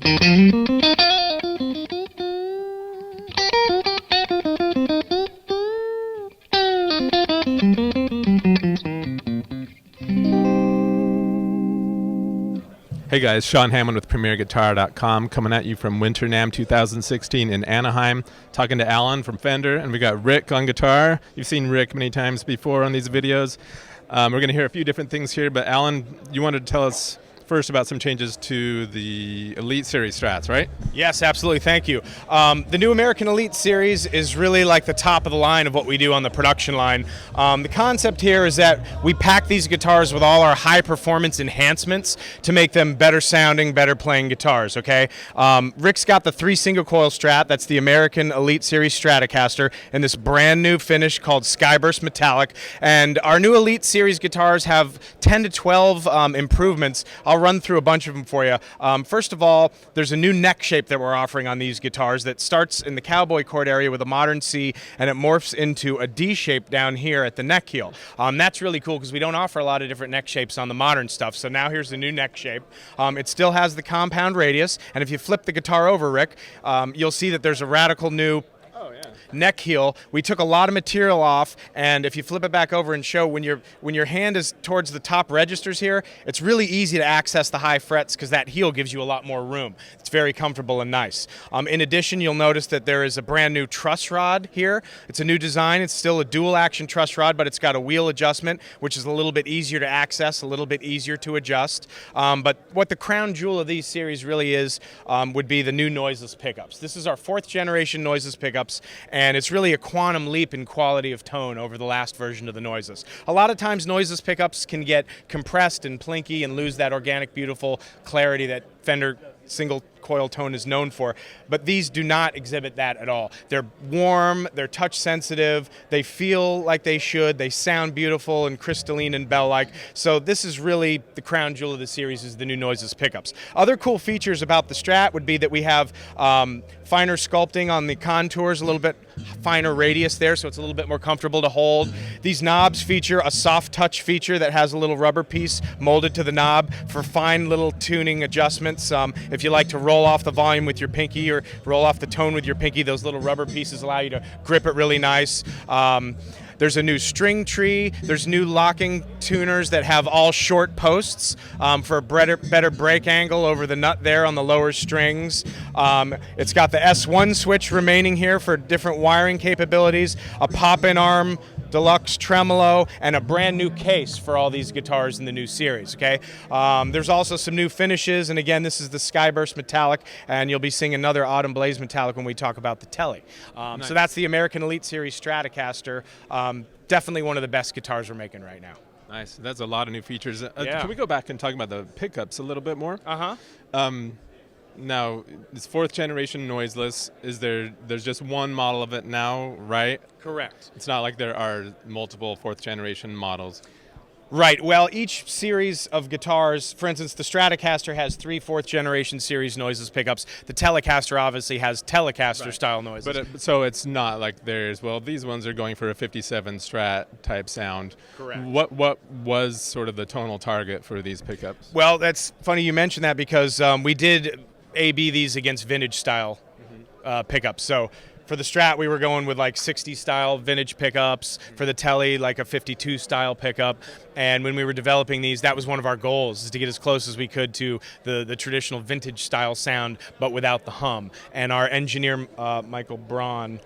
Hey guys, Sean Hammond with PremierGuitar.com coming at you from Winter NAMM 2016 in Anaheim, talking to Alan from Fender, and we got Rick on guitar. You've seen Rick many times before on these videos. We're going to hear a few different things here, but Alan, you wanted to tell us first about some changes to the Elite Series Strats, right? Yes, absolutely. Thank you. The new American Elite Series is really like the top of the line of what we do on the production line. The concept here is that we pack these guitars with all our high performance enhancements to make them better sounding, better playing guitars, okay? Rick's got the 3 single coil Strat, that's the American Elite Series Stratocaster, in this brand new finish called Skyburst Metallic. And our new Elite Series guitars have 10 to 12 improvements. I'll run through a bunch of them for you. First of all, there's a new neck shape that we're offering on these guitars that starts in the cowboy chord area with a modern C, and it morphs into a D shape down here at the neck heel. That's really cool because we don't offer a lot of different neck shapes on the modern stuff. So now here's the new neck shape. It still has the compound radius, and if you flip the guitar over, Rick, you'll see that there's a radical new neck heel. We took a lot of material off, and if you flip it back over and show when your hand is towards the top registers here, it's really easy to access the high frets because that heel gives you a lot more room. It's very comfortable and nice. In addition, you'll notice that there is a brand new truss rod here. It's a new design. It's still a dual action truss rod, but it's got a wheel adjustment, which is a little bit easier to access, a little bit easier to adjust. But what the crown jewel of these series really is would be the new noiseless pickups. This is our 4th generation noiseless pickups, and it's really a quantum leap in quality of tone over the last version of the noiseless. A lot of times noiseless pickups can get compressed and plinky and lose that organic, beautiful clarity that Fender single coil tone is known for, but these do not exhibit that at all. They're warm, they're touch sensitive, they feel like they should, they sound beautiful and crystalline and bell-like. So this is really the crown jewel of the series, is the new noiseless pickups. Other cool features about the Strat would be that we have finer sculpting on the contours, a little bit finer radius there, so it's a little bit more comfortable to hold. These knobs feature a soft touch feature that has a little rubber piece molded to the knob for fine little tuning adjustments. If you like to roll off the volume with your pinky or roll off the tone with your pinky, those little rubber pieces allow you to grip it really nice. There's a new string tree. There's new locking tuners that have all short posts for a better break angle over the nut there on the lower strings. It's got the S1 switch remaining here for different wiring capabilities, a pop-in arm, deluxe tremolo, and a brand new case for all these guitars in the new series, okay? There's also some new finishes, and again, this is the Skyburst Metallic, and you'll be seeing another Autumn Blaze Metallic when we talk about the Teles. Nice. So that's the American Elite Series Stratocaster. Definitely one of the best guitars we're making right now. Nice. That's a lot of new features. Yeah. Can we go back and talk about the pickups a little bit more? Uh-huh. Now, it's 4th generation noiseless. There's just one model of it now, right? Correct. It's not like there are multiple 4th generation models. Right. Well, each series of guitars, for instance, the Stratocaster has 3 4th generation series noiseless pickups. The Telecaster obviously has Telecaster style noises. But so it's not like these ones are going for a 57 Strat type sound. Correct. What was sort of the tonal target for these pickups? Well, that's funny you mentioned that because we did A/B these against vintage style pickups. So for the Strat, we were going with like 60 style vintage pickups. For the Tele, like a 52 style pickup. And when we were developing these, that was one of our goals, is to get as close as we could to the traditional vintage style sound, but without the hum. And our engineer, Michael Braun,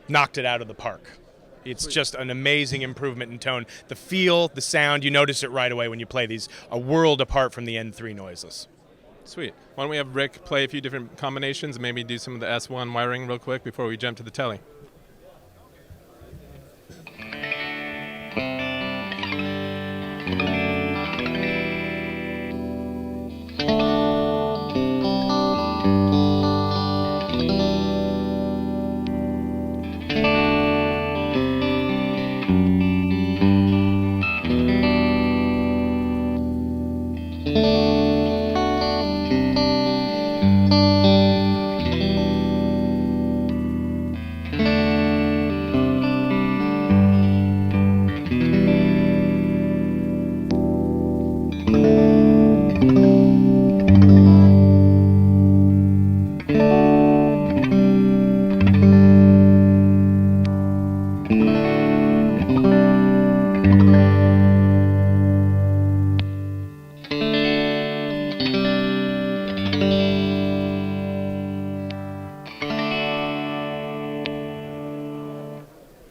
knocked it out of the park. It's just an amazing improvement in tone. The feel, the sound, you notice it right away when you play these, a world apart from the N3 noiseless. Sweet. Why don't we have Rick play a few different combinations and maybe do some of the S1 wiring real quick before we jump to the Tele?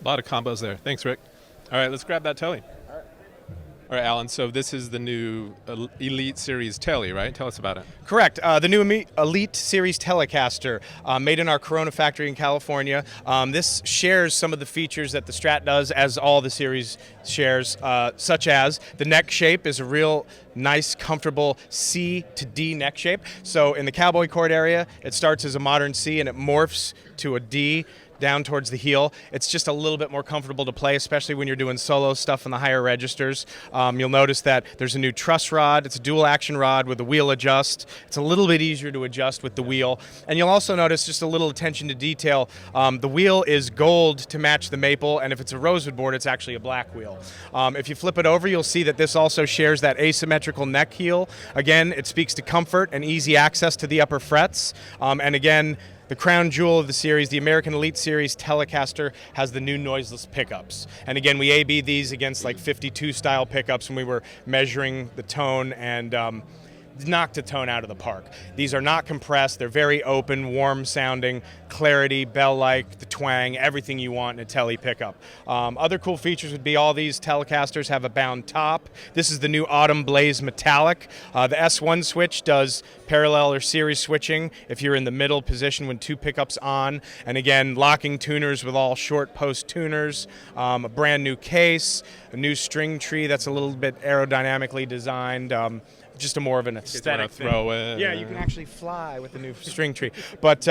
lot of combos there. Thanks, Rick. All right, let's grab that Tele. All right, Alan, so this is the new Elite Series Tele, right? Tell us about it. Correct. The new Elite Series Telecaster, made in our Corona factory in California. This shares some of the features that the Strat does, as all the series shares, such as the neck shape is a real nice, comfortable C to D neck shape. So in the cowboy chord area, it starts as a modern C and it morphs to a D down towards the heel. It's just a little bit more comfortable to play, especially when you're doing solo stuff in the higher registers. You'll notice that there's a new truss rod. It's a dual action rod with a wheel adjust. It's a little bit easier to adjust with the wheel. And you'll also notice just a little attention to detail. The wheel is gold to match the maple, and if it's a rosewood board, it's actually a black wheel. If you flip it over, you'll see that this also shares that asymmetrical neck heel. Again, it speaks to comfort and easy access to the upper frets. And again, the crown jewel of the series, the American Elite Series Telecaster, has the new noiseless pickups. And again, we A/B these against like 52 style pickups when we were measuring the tone and knocked the tone out of the park. These are not compressed. They're very open, warm sounding, clarity, bell-like, the twang, everything you want in a Tele pickup. Other cool features would be all these Telecasters have a bound top. This is the new Autumn Blaze Metallic. The S1 switch does parallel or series switching if you're in the middle position when two pickups on. And again, locking tuners with all short post tuners, a brand new case, a new string tree that's a little bit aerodynamically designed. Just a more of an aesthetic thing. Throw it. Yeah, you can actually fly with the new string tree. But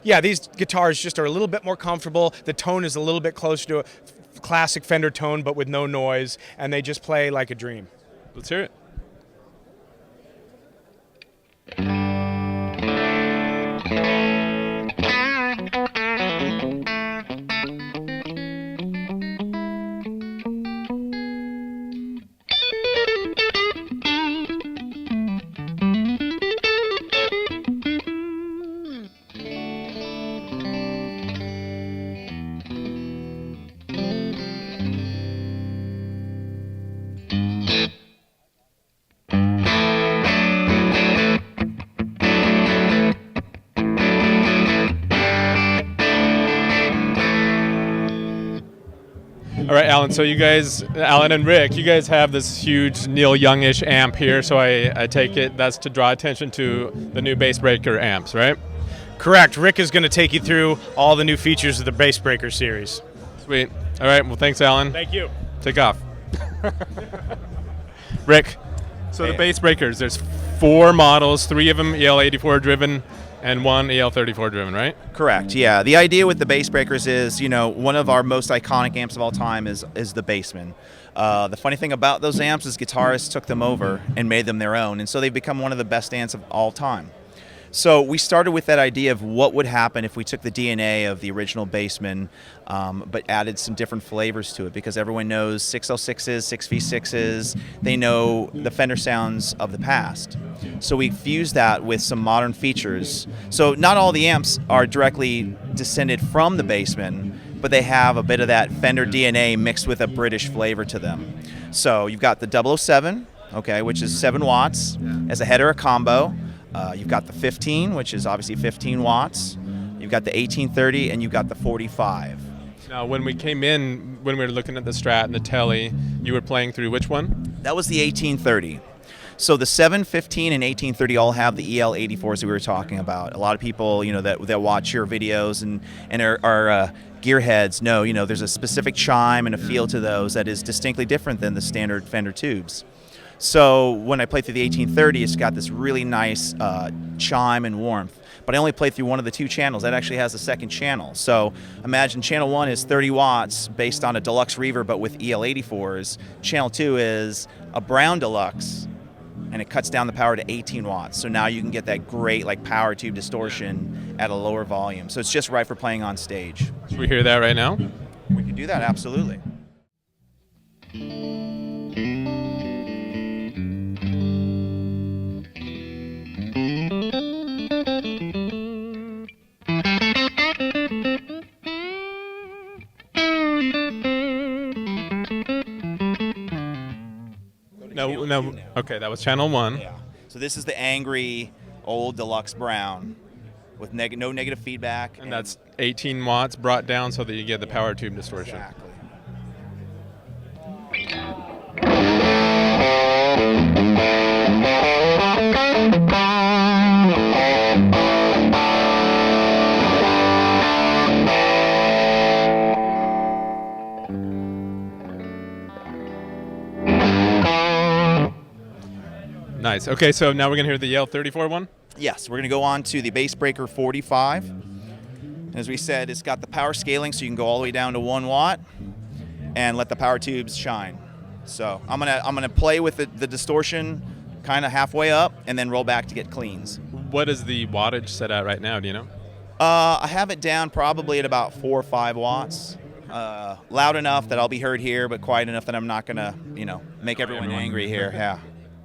yeah, these guitars just are a little bit more comfortable. The tone is a little bit closer to a classic Fender tone, but with no noise, and they just play like a dream. Let's hear it. All right, Alan, so you guys, Alan and Rick, you guys have this huge Neil Youngish amp here, so I take it that's to draw attention to the new Bassbreaker amps, right? Correct. Rick is going to take you through all the new features of the Bassbreaker series. Sweet. All right, well, thanks, Alan. Thank you. Take off. Rick, so the Bassbreakers, there's 4 models, 3 of them EL84 driven, and 1 EL34 driven, right? Correct, yeah. The idea with the Bassbreakers is, one of our most iconic amps of all time is the Bassman. The funny thing about those amps is guitarists took them over and made them their own, and so they've become one of the best amps of all time. So we started with that idea of what would happen if we took the DNA of the original Bassman, but added some different flavors to it, because everyone knows 606s, 6V6s, they know the Fender sounds of the past. So we fused that with some modern features. So not all the amps are directly descended from the Bassman, but they have a bit of that Fender DNA mixed with a British flavor to them. So you've got the 007, okay, which is 7 watts as a header, a combo. You've got the 15, which is obviously 15 watts. You've got the 1830, and you've got the 45. Now, when we came in, when we were looking at the Strat and the Tele, you were playing through which one? That was the 1830. So the 715 and 1830 all have the EL84s that we were talking about. A lot of people, that watch your videos and are gearheads know, there's a specific chime and a feel to those that is distinctly different than the standard Fender tubes. So when I play through the 1830, it's got this really nice chime and warmth. But I only play through one of the 2 channels. That actually has a second channel. So imagine channel 1 is 30 watts based on a deluxe reverb, but with EL84s. Channel 2 is a Brown Deluxe, and it cuts down the power to 18 watts. So now you can get that great power tube distortion at a lower volume. So it's just right for playing on stage. Should we hear that right now? We can do that, absolutely. No. Okay, that was channel 1. Yeah. So this is the angry old deluxe brown. with no negative feedback. And that's 18 watts brought down so that you get the power tube distortion. Exactly. Nice. Okay, so now we're going to hear the Yale 34 one? Yes, we're going to go on to the Bassbreaker 45. As we said, it's got the power scaling, so you can go all the way down to 1 watt and let the power tubes shine. So I'm gonna play with the distortion kind of halfway up and then roll back to get cleans. What is the wattage set at right now? Do you know? I have it down probably at about 4 or 5 watts. Loud enough that I'll be heard here, but quiet enough that I'm not gonna, make everyone angry here. Yeah.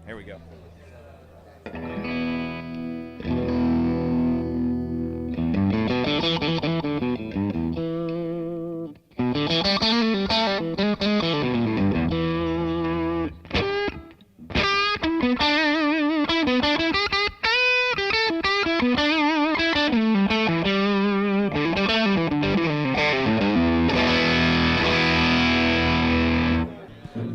Here we go.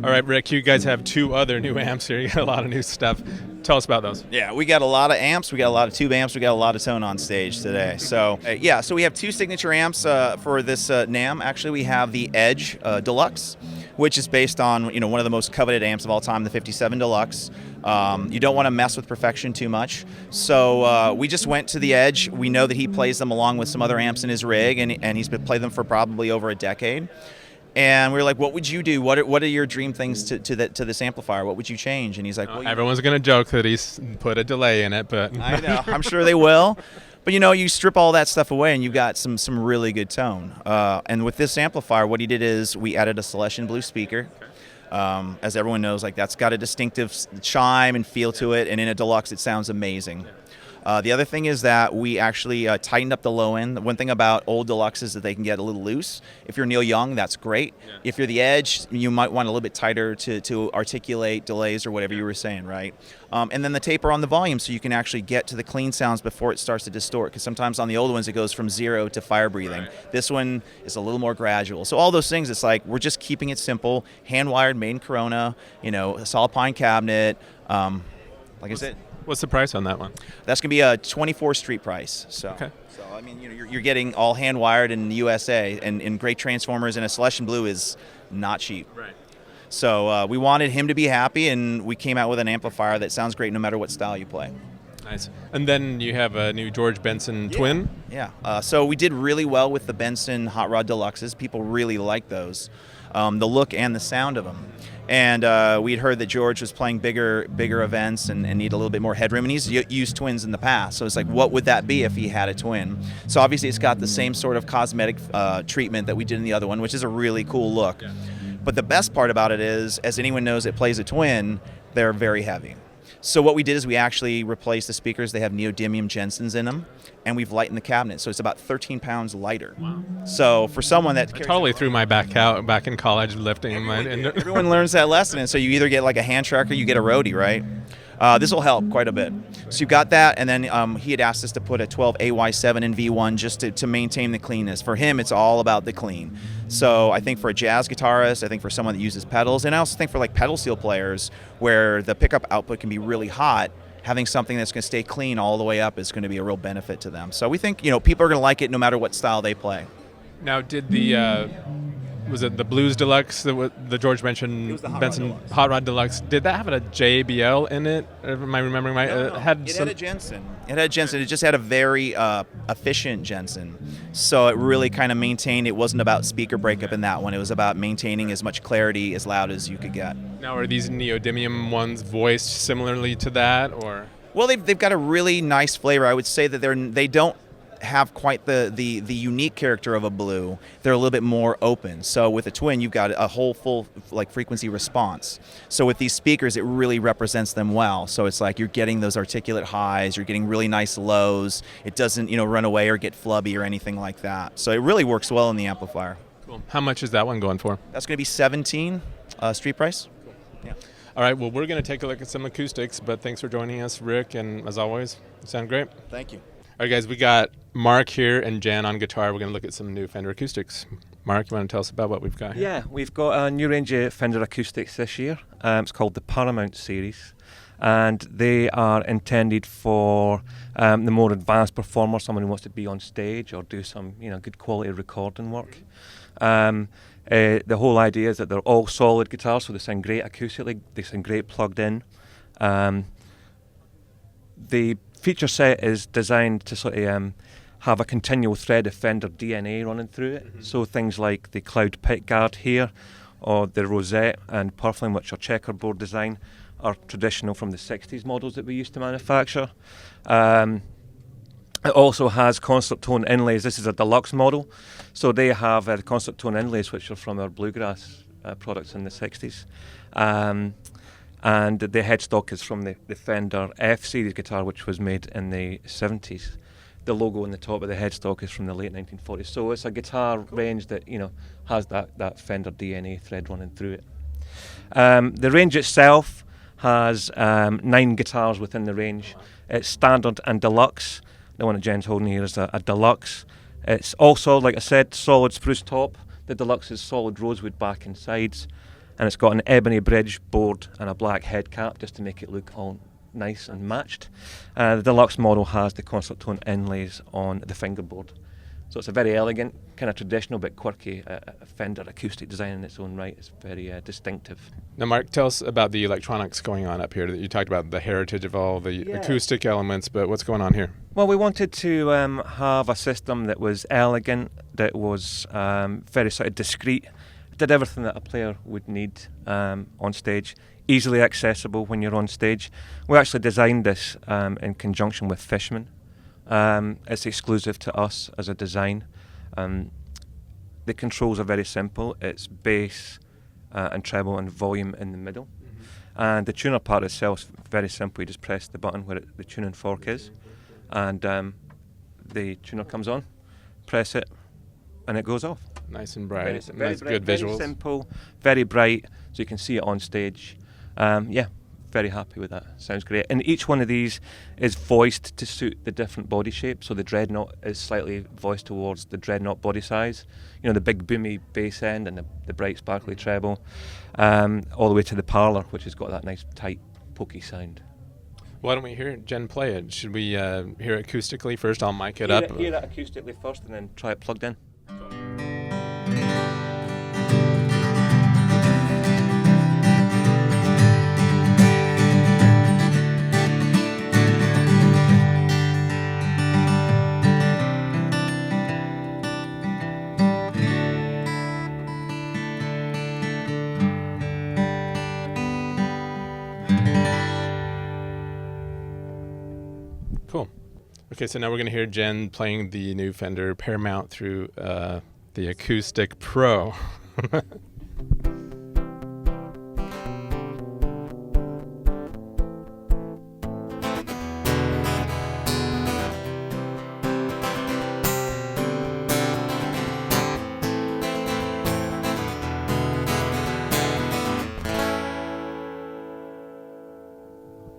All right, Rick, you guys have 2 other new amps here. You got a lot of new stuff. Tell us about those. Yeah, we got a lot of amps, we got a lot of tube amps, we got a lot of tone on stage today. So so we have 2 signature amps for this NAMM. Actually, we have the Edge Deluxe, which is based on one of the most coveted amps of all time, the 57 Deluxe. You don't want to mess with perfection too much, so we just went to the Edge. We know that he plays them along with some other amps in his rig, and he's been playing them for probably over a decade. And we were like, what would you do? What are your dream things to this amplifier? What would you change? And he's like, well, everyone's going to joke that he's put a delay in it, but I know, I'm sure they will. But you strip all that stuff away and you've got some really good tone. And with this amplifier, what he did is we added a Celestian Blue speaker. As everyone knows, that's got a distinctive chime and feel to it, and in a Deluxe it sounds amazing. The other thing is that we actually tightened up the low end. One thing about old Deluxes is that they can get a little loose. If you're Neil Young, that's great. Yeah. If you're the Edge, you might want a little bit tighter to articulate delays or whatever you were saying, right? And then the taper on the volume so you can actually get to the clean sounds before it starts to distort, because sometimes on the old ones it goes from 0 to fire breathing. Right. This one is a little more gradual. So all those things, it's like we're just keeping it simple, hand-wired, made in Corona, a solid pine cabinet. Like I said. What's the price on that one? That's going to be a 24 street price. So, okay. So I mean, you're getting all hand wired in the USA, and great transformers, and a Celestian Blue is not cheap. Right. So we wanted him to be happy, and we came out with an amplifier that sounds great no matter what style you play. Nice. And then you have a new George Benson twin. Yeah. So we did really well with the Benson Hot Rod Deluxes. People really like those, the look and the sound of them. And we'd heard that George was playing bigger events and need a little bit more headroom, and he's used twins in the past. So it's like, what would that be if he had a twin? So obviously it's got the same sort of cosmetic treatment that we did in the other one, which is a really cool look. Yeah. But the best part about it is, as anyone knows that plays a twin, they're very heavy. So what we did is we actually replaced the speakers. They have neodymium Jensens in them, and we've lightened the cabinet, so it's about 13 pounds lighter. Wow. So for someone that I totally threw my back out back in college lifting. Everyone learns that lesson, and so you either get like a hand tracker, you get a roadie, right? This will help quite a bit. So you got that, and then he had asked us to put a 12 AY7 in V1 just to maintain the cleanness. For him, it's all about the clean. So I think for a jazz guitarist, I think for someone that uses pedals, and I also think for like pedal steel players where the pickup output can be really hot, having something that's going to stay clean all the way up is going to be a real benefit to them. So we think people are going to like it no matter what style they play. Now, did the was it the Blues Deluxe, the George Benson Hot Rod Deluxe? Did that have a JBL in it? Am I remembering right? No. It had a Jensen. It had a Jensen. It just had a very efficient Jensen. So it really kind of maintained. It wasn't about speaker breakup in that one. It was about maintaining as much clarity, as loud as you could get. Now, are these neodymium ones voiced similarly to that, or? Well, they've got a really nice flavor. I would say that they don't have quite the unique character of a blue. They're a little bit more open. So with a twin, you've got a whole full frequency response. So with these speakers, it really represents them well. So it's like you're getting those articulate highs, you're getting really nice lows. It doesn't run away or get flubby or anything like that. So it really works well in the amplifier. Cool. How much is that one going for? That's going to be 17 street price. Cool. Yeah. All right, well, we're going to take a look at some acoustics, but thanks for joining us, Rick, and as always, you sound great. Thank you. right, guys, we got Mark here and Jen on guitar. We're going to look at some new Fender Acoustics. Mark, you want to tell us about what we've got here? Yeah, we've got a new range of Fender Acoustics this year. It's called the Paramount series, and they are intended for the more advanced performer, someone who wants to be on stage or do some, good quality recording work. The whole idea is that they're all solid guitars, so they sound great acoustically. They sound great plugged in. The feature set is designed to sort of have a continual thread of Fender DNA running through it. Mm-hmm. So things like the cloud pick guard here, or the rosette and purfling, which are checkerboard design, are traditional from the 60s models that we used to manufacture. It also has concert tone inlays. This is a deluxe model, so they have the concert tone inlays, which are from our bluegrass products in the 60s. And the headstock is from the Fender F series guitar, which was made in the 70s. The logo on the top of the headstock is from the late 1940s. So it's a guitar range that has that Fender DNA thread running through it. The range itself has 9 guitars within the range. It's standard and deluxe. The one that Jen's holding here is a deluxe. It's also, like I said, solid spruce top. The deluxe is solid rosewood back and sides. And it's got an ebony bridge board and a black head cap just to make it look all nice and matched. The deluxe model has the concert tone inlays on the fingerboard. So it's a very elegant, kind of traditional but quirky Fender acoustic design in its own right. It's very distinctive. Now, Mark, tell us about the electronics going on up here. You talked about the heritage of all the acoustic elements, but what's going on here? Well, we wanted to have a system that was elegant, that was very sort of discreet, did everything that a player would need on stage, easily accessible when you're on stage. We actually designed this in conjunction with Fishman. It's exclusive to us as a design. The controls are very simple. It's bass and treble and volume in the middle. Mm-hmm. And the tuner part itself is very simple. You just press the button where the tuning fork is, and the tuner comes on, press it, and it goes off. Nice and bright. Very nice, bright, good visuals. Very simple, very bright, so you can see it on stage. Very happy with that. Sounds great. And each one of these is voiced to suit the different body shape. So the dreadnought is slightly voiced towards the dreadnought body size. The big boomy bass end and the bright sparkly treble, all the way to the parlor, which has got that nice tight pokey sound. Why don't we hear Jen play it? Should we hear it acoustically first? I'll mic it up. Hear that acoustically first and then try it plugged in. Cool. Okay, so now we're going to hear Jen playing the new Fender Paramount through the Acoustic Pro.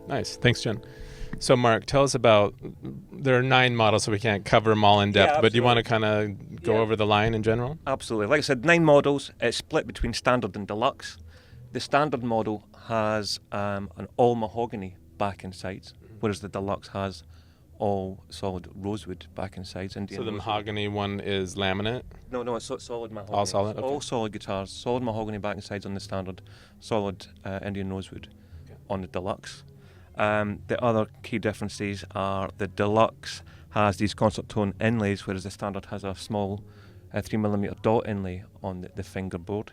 Nice. Thanks, Jen. So, Mark, tell us about, there are 9 models, so we can't cover them all in depth, but do you want to kind of go over the line in general? Absolutely. Like I said, 9 models. It's split between standard and deluxe. The standard model has an all mahogany back and sides, whereas the deluxe has all solid rosewood back and sides. Indian so the rosewood. Mahogany one is laminate? No, it's solid mahogany. All solid? Okay. All solid guitars, solid mahogany back and sides on the standard, solid Indian rosewood on the deluxe. The other key differences are the deluxe has these concert tone inlays, whereas the standard has a small 3mm dot inlay on the fingerboard.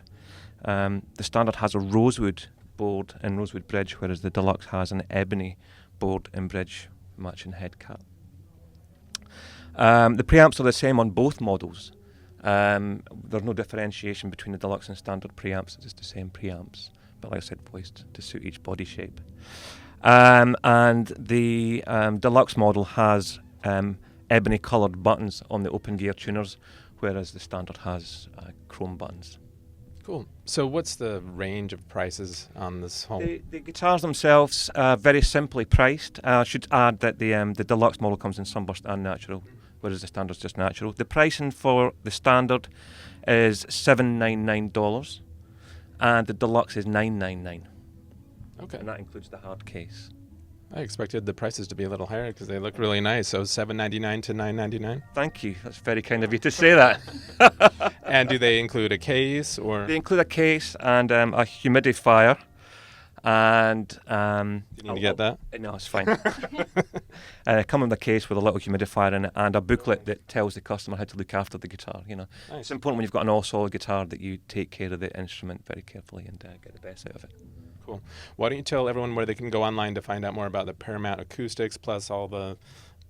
The standard has a rosewood board and rosewood bridge, whereas the deluxe has an ebony board and bridge matching head cap. The preamps are the same on both models. There's no differentiation between the deluxe and standard preamps, it's just the same preamps, but like I said, voiced to suit each body shape. And the deluxe model has ebony coloured buttons on the open gear tuners, whereas the standard has chrome buttons. Cool. So what's the range of prices on this whole? The guitars themselves are very simply priced. I should add that the deluxe model comes in sunburst and natural, whereas the standard's just natural. The pricing for the standard is $799, and the deluxe is $999. Okay. And that includes the hard case. I expected the prices to be a little higher because they look really nice. So $799 to $999. Thank you. That's very kind of you to say that. And do they include a case or? They include a case and a humidifier. And You need to get that? No, it's fine. Come in the case with a little humidifier in it and a booklet that tells the customer how to look after the guitar. You know, Nice. It's important when you've got an all-solid guitar that you take care of the instrument very carefully and get the best out of it. Cool. Why don't you tell everyone where they can go online to find out more about the Paramount Acoustics, plus all the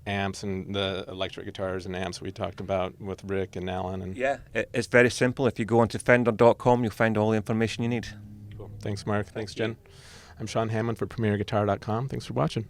amps and the electric guitars and amps we talked about with Rick and Alan? And Yeah, it's very simple. If you go onto Fender.com, you'll find all the information you need. cool. Thanks, Mark. Thanks, Jen. I'm Sean Hammond for PremierGuitar.com. Thanks for watching.